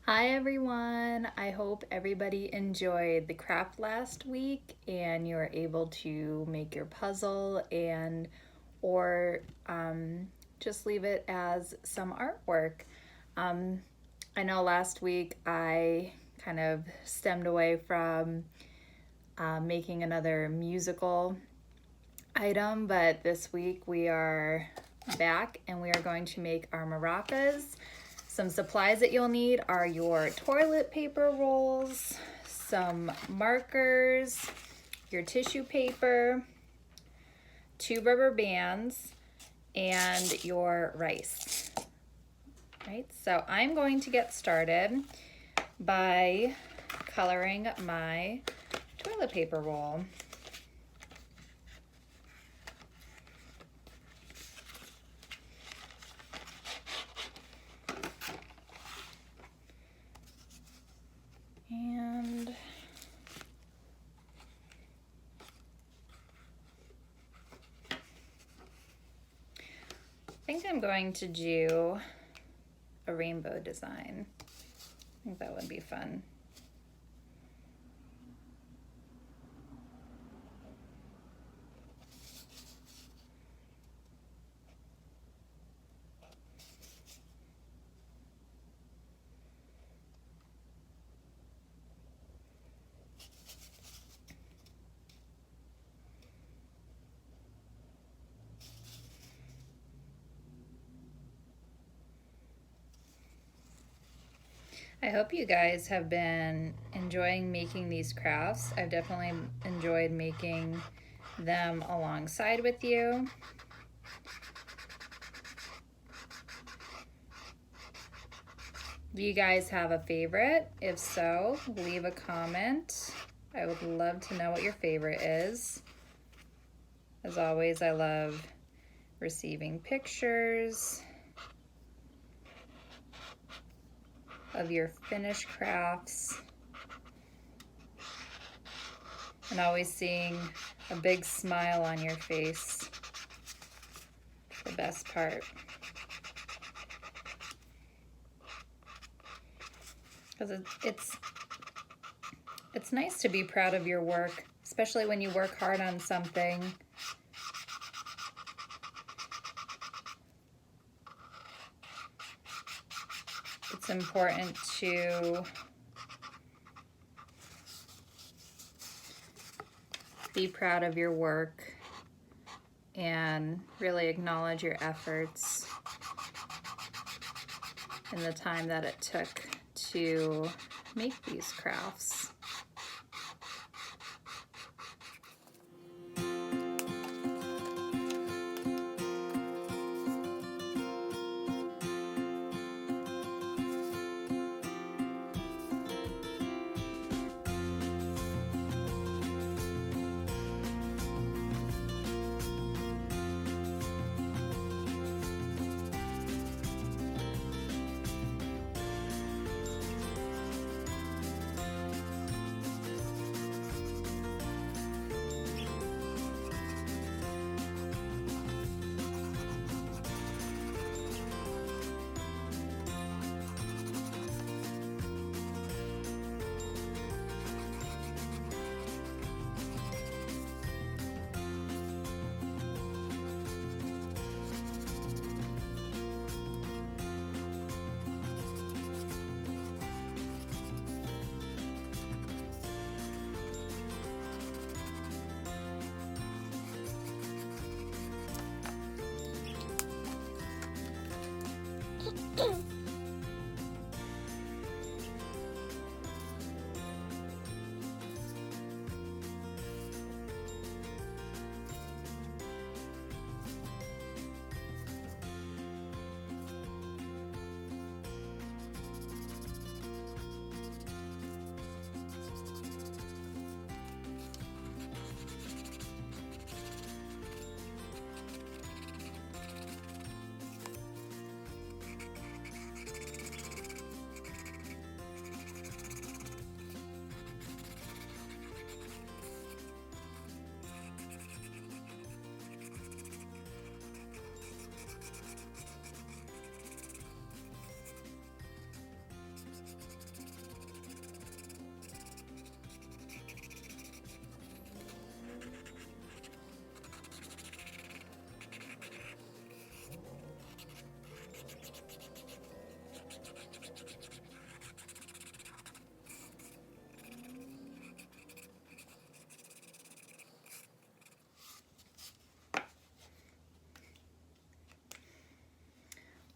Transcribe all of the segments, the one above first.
Hi everyone! I hope everybody enjoyed the craft last week and you're able to make your puzzle and or just leave it as some artwork. I know last week I kind of stemmed away from making another musical item, but this week we are back and we are going to make our maracas. Some supplies that you'll need are your toilet paper rolls, some markers, your tissue paper, 2 rubber bands, and your rice. Right, so I'm going to get started by coloring my toilet paper roll. And I think I'm going to do a rainbow design. I think that would be fun. I hope you guys have been enjoying making these crafts. I've definitely enjoyed making them alongside with you. Do you guys have a favorite? If so, leave a comment. I would love to know what your favorite is. As always, I love receiving pictures of your finished crafts and always seeing a big smile on your face. The best part. Because it's nice to be proud of your work, especially when you work hard on something. It's important to be proud of your work and really acknowledge your efforts and the time that it took to make these crafts.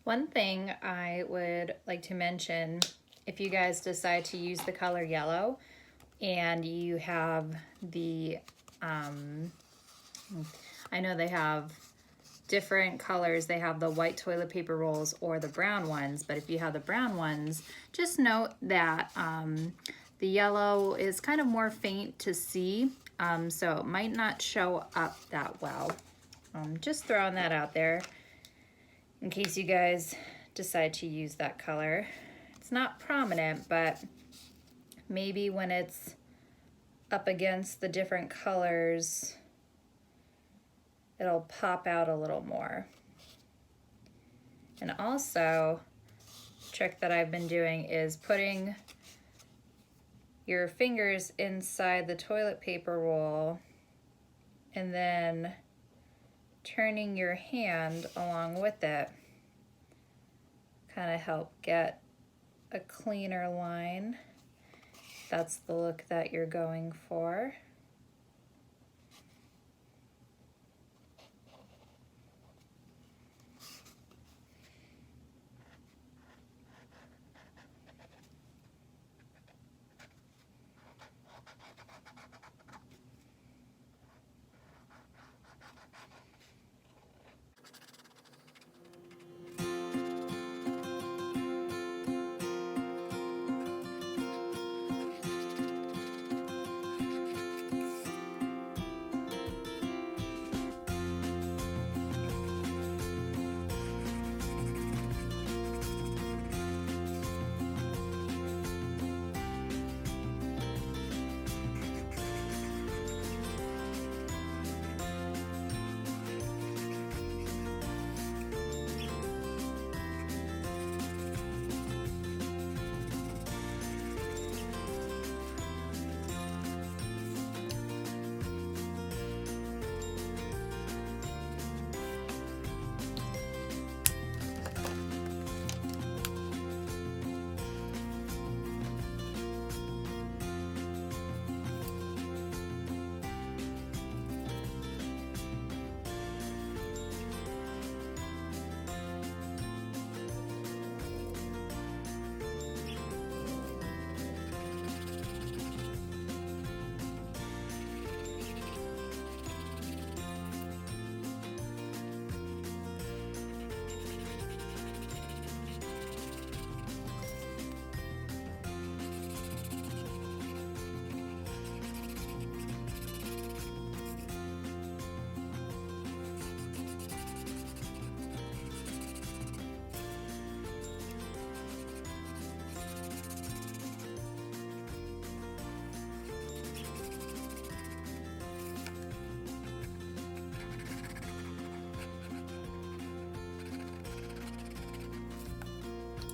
One thing I would like to mention, if you guys decide to use the color yellow and you have the, I know they have different colors. They have the white toilet paper rolls or the brown ones, but if you have the brown ones, just note that the yellow is kind of more faint to see, so it might not show up that well. Just throwing that out there in case you guys decide to use that color. It's not prominent, but maybe when it's up against the different colors, it'll pop out a little more. And also, a trick that I've been doing is putting your fingers inside the toilet paper roll and then turning your hand along with it. Kind of help get a cleaner line. That's the look that you're going for.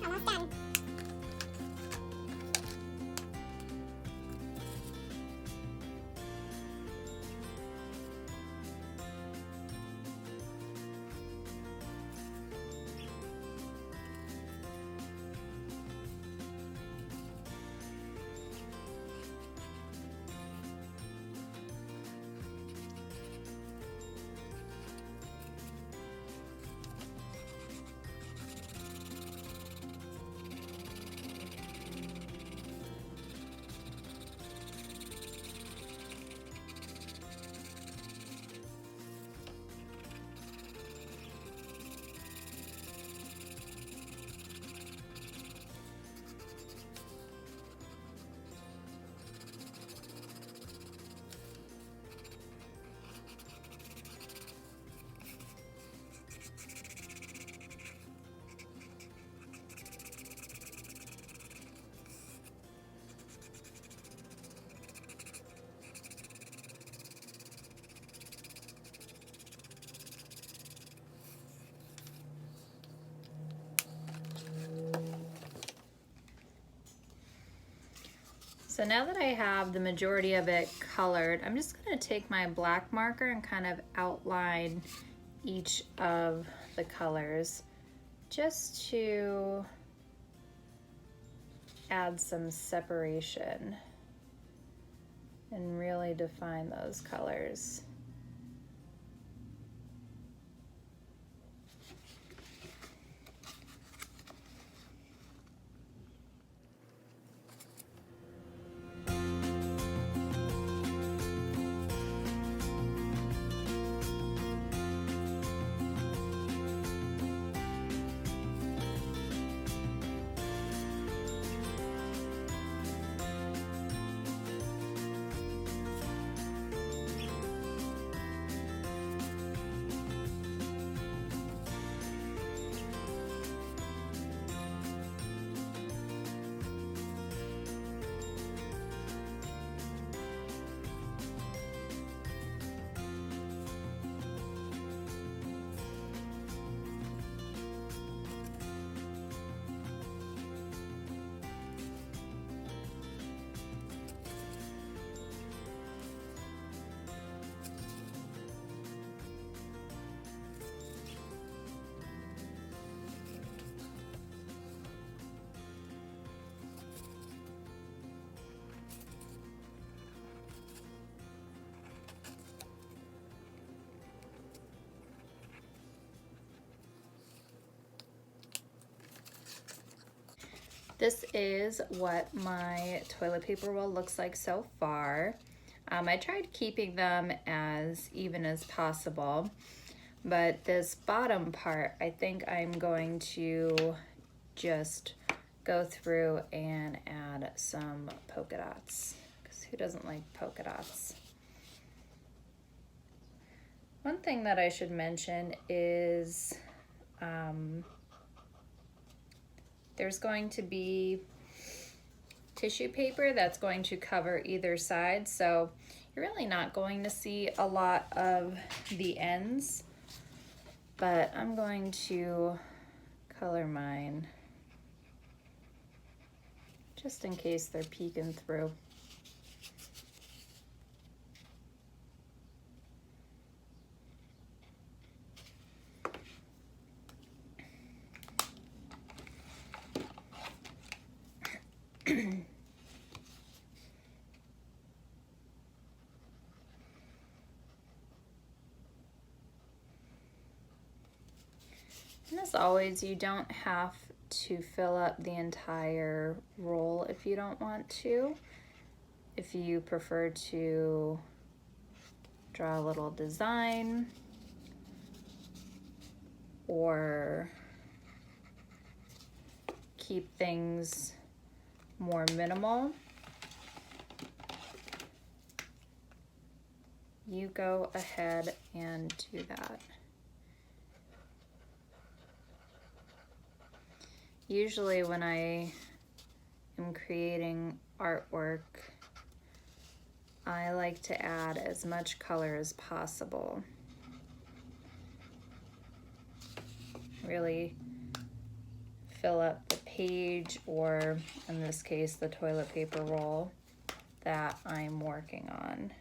Almost done. So now that I have the majority of it colored, I'm just going to take my black marker and kind of outline each of the colors just to add some separation and really define those colors. This is what my toilet paper roll looks like so far. I tried keeping them as even as possible, but this bottom part, I think I'm going to just go through and add some polka dots, because who doesn't like polka dots? One thing that I should mention is there's going to be tissue paper that's going to cover either side, so you're really not going to see a lot of the ends, but I'm going to color mine just in case they're peeking through. And as always, you don't have to fill up the entire roll if you don't want to. If you prefer to draw a little design or keep things more minimal, you go ahead and do that. Usually when I am creating artwork, I like to add as much color as possible. Really fill up the page, or in this case, the toilet paper roll that I'm working on.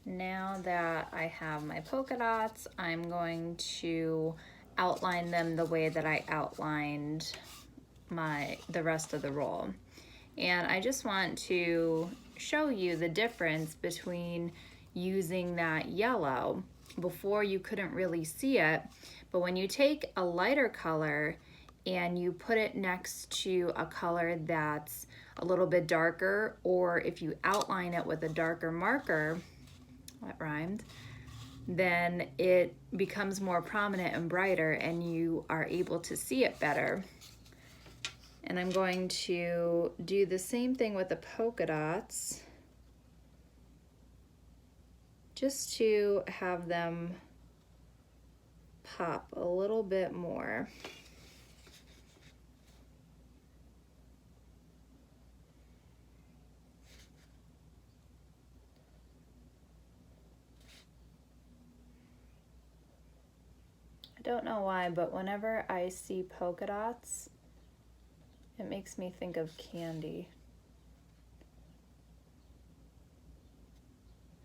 Now that I have my polka dots, I'm going to outline them the way that I outlined the rest of the roll. And I just want to show you the difference between using that yellow. Before you couldn't really see it, but when you take a lighter color and you put it next to a color that's a little bit darker, or if you outline it with a darker marker, that rhymed, then it becomes more prominent and brighter and you are able to see it better. And I'm going to do the same thing with the polka dots, just to have them pop a little bit more. I don't know why, but whenever I see polka dots, it makes me think of candy.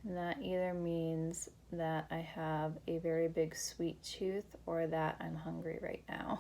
And that either means that I have a very big sweet tooth or that I'm hungry right now.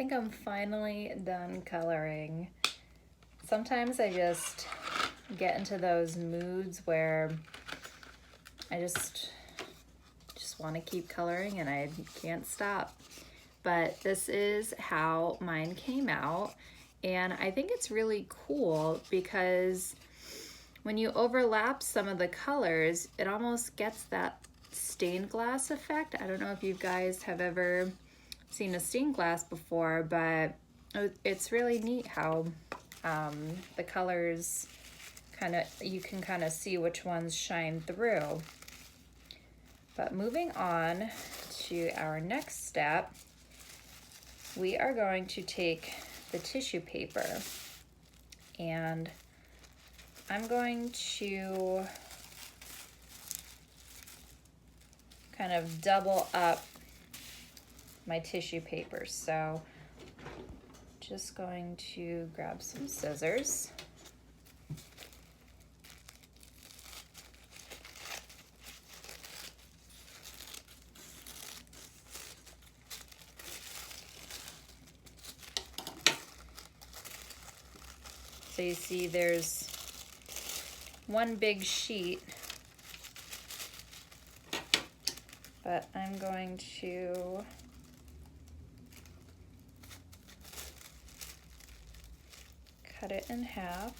think I'm finally done coloring. Sometimes I just get into those moods where I just want to keep coloring and I can't stop. But this is how mine came out, and I think it's really cool because when you overlap some of the colors, it almost gets that stained glass effect. I don't know if you guys have ever seen a stained glass before, but it's really neat how the colors you can kind of see which ones shine through. But moving on to our next step, we are going to take the tissue paper and I'm going to kind of double up my tissue paper. So just going to grab some scissors. So you see there's one big sheet, but I'm going to cut it in half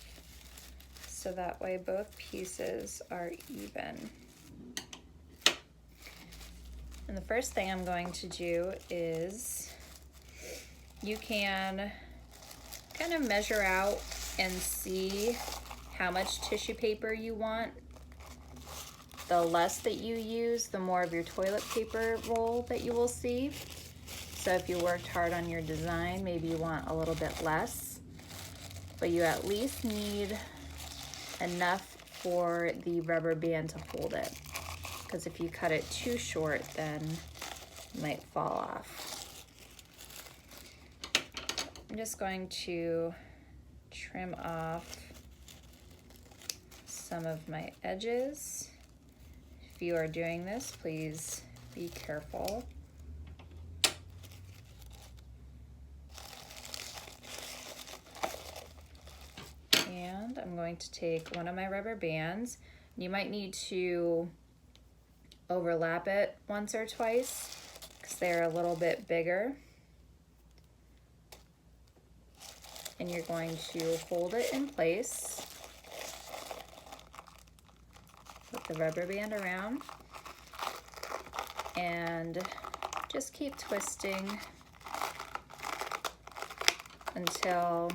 so that way both pieces are even. And the first thing I'm going to do is you can kind of measure out and see how much tissue paper you want. The less that you use, the more of your toilet paper roll that you will see. So if you worked hard on your design, maybe you want a little bit less, but you at least need enough for the rubber band to hold it. Because if you cut it too short, then it might fall off. I'm just going to trim off some of my edges. If you are doing this, please be careful. And I'm going to take one of my rubber bands. You might need to overlap it once or twice because they're a little bit bigger. And you're going to hold it in place. Put the rubber band around and just keep twisting until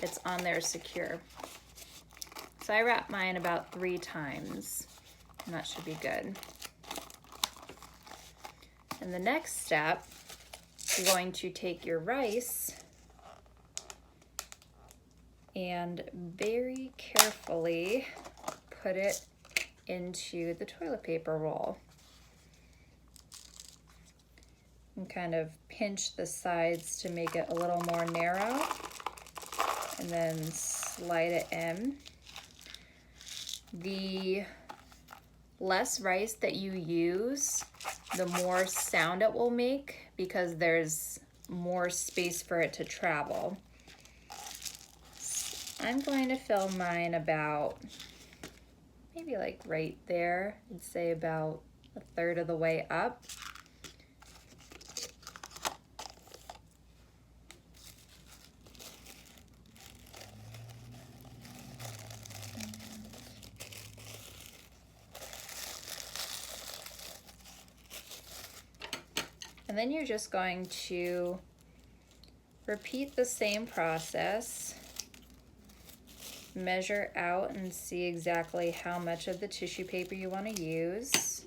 it's on there secure. So I wrap mine about 3 times, and that should be good. And the next step, you're going to take your rice and very carefully put it into the toilet paper roll. And kind of pinch the sides to make it a little more narrow, and then slide it in. The less rice that you use, the more sound it will make because there's more space for it to travel. I'm going to fill mine about maybe like right there. I'd say about 1/3 of the way up. And then you're just going to repeat the same process. Measure out and see exactly how much of the tissue paper you want to use.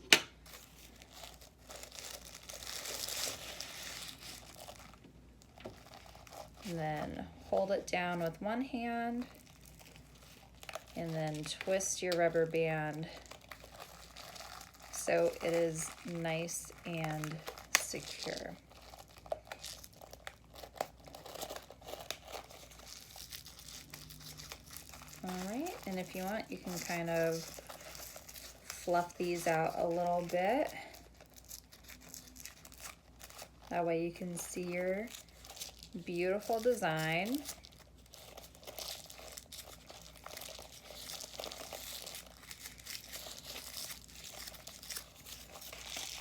And then hold it down with one hand and then twist your rubber band so it is nice and secure. All right, and if you want, you can kind of fluff these out a little bit. That way you can see your beautiful design.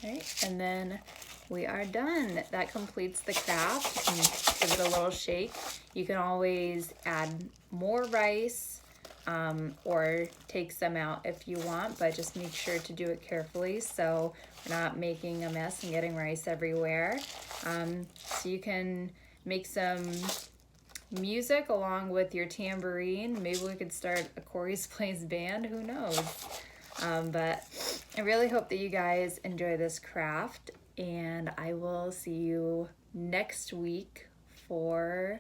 Right, and then we are done. That completes the craft. You can give it a little shake. You can always add more rice or take some out if you want, but just make sure to do it carefully so we're not making a mess and getting rice everywhere. So you can make some music along with your tambourine. Maybe we could start a Corey's Plays band, who knows? But I really hope that you guys enjoy this craft, and I will see you next week for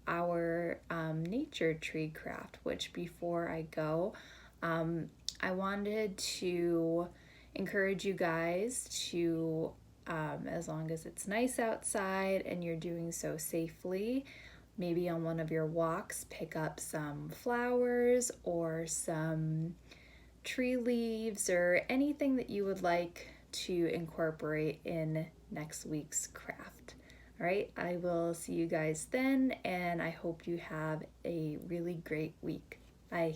our nature tree craft, which before I go, I wanted to encourage you guys to, as long as it's nice outside and you're doing so safely, maybe on one of your walks, pick up some flowers or some tree leaves or anything that you would like to incorporate in next week's craft. All right, I will see you guys then, and I hope you have a really great week. Bye.